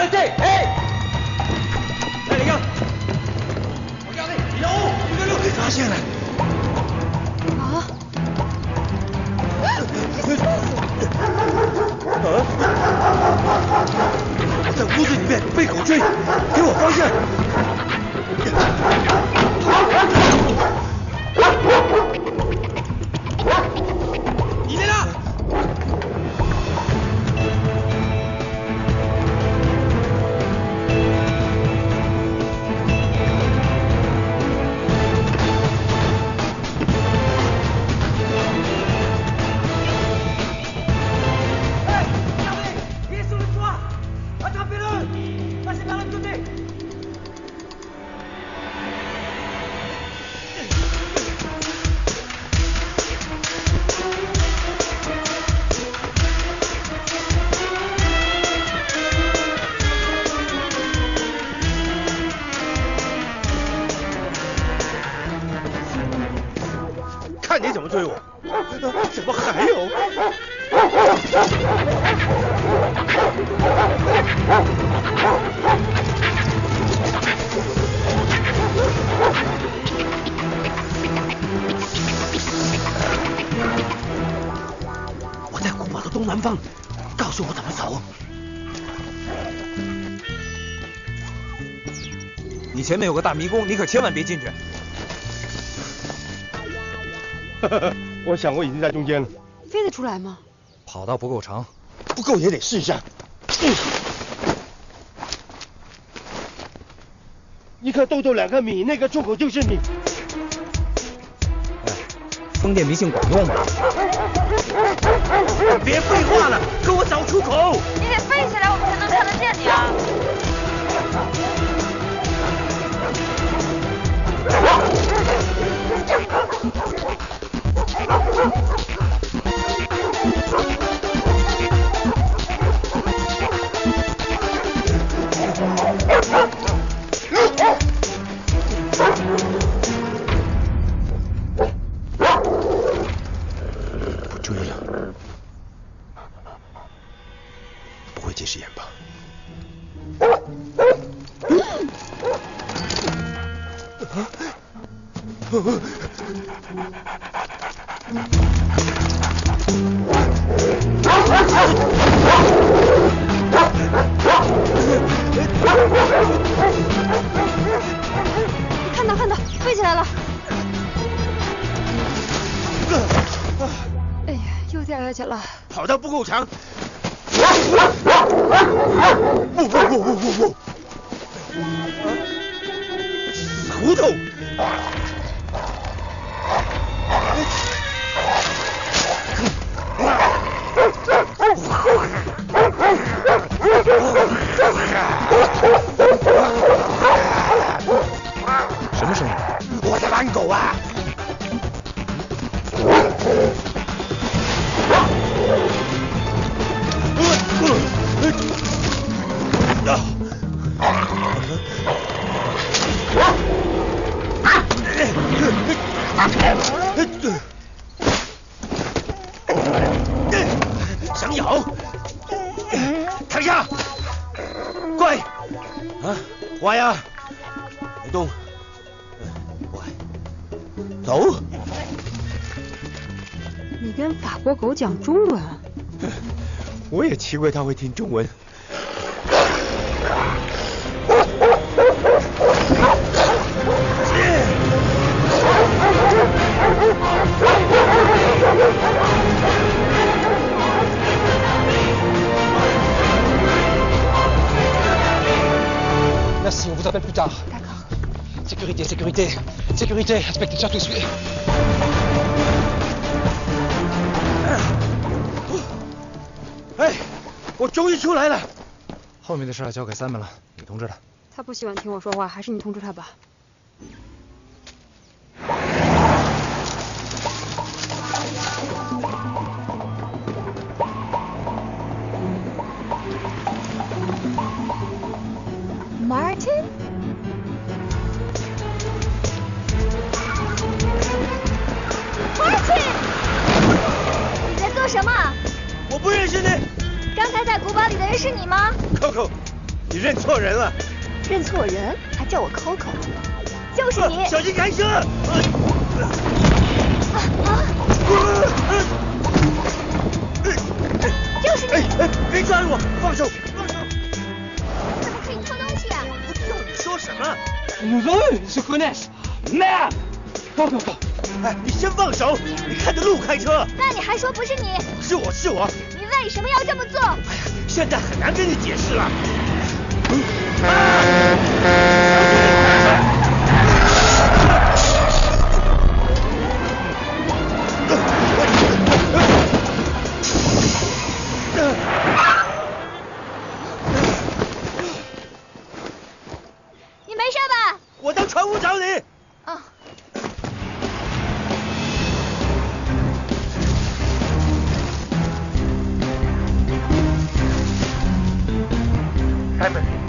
Arrêtez! Hey! 来，李刚，regardez, il est en haut, il veut nous 被发现了。啊！我在屋子里面被狗追，给我方向。你在哪？看你怎么追我！怎么还有？我在古堡的东南方，告诉我怎么走。你前面有个大迷宫，你可千万别进去。我想我已经在中间了。飞得出来吗？跑道不够长，不够也得试一下。一颗豆豆2颗米，那个出口就是你。哎，封建迷信管用吗？别废话了，给我找出口！你得飞起来，我们才能看得见你啊！不追了，不会近视眼吧？看到，飞起来了！哎呀，又掉下去了。跑道不够长。骨头。什么声音？我的蓝狗啊！想咬，躺下，乖，啊，乖呀，别动，乖，走。你跟法国狗讲中文？我也奇怪他会听中文。Merci, on vous appelle plus tard. D'accord. Sécurité, sécurité, sécurité, inspecteur tout suit. 哎，我终于出来了。后面的事交给三门了，你通知他。他不喜欢听我说话，还是你通知他吧。Martin？ Martin， 你在做什么？我不认识你。刚才在古堡里的人是你吗？ Coco，你认错人了。认错人还叫我 Coco， 就是你。小心开车！就是你！别抓住我！放手！放手！怎么可以偷东西啊？不知道你说什么？ Nous eux, ils se connaissent. Merde! Go. 哎，你先放手！你看着路开车。那你还说不是你？是我。你为什么要这么做？哎呀，现在很难跟你解释了。你没事吧？我到船坞找你。哦。Simon。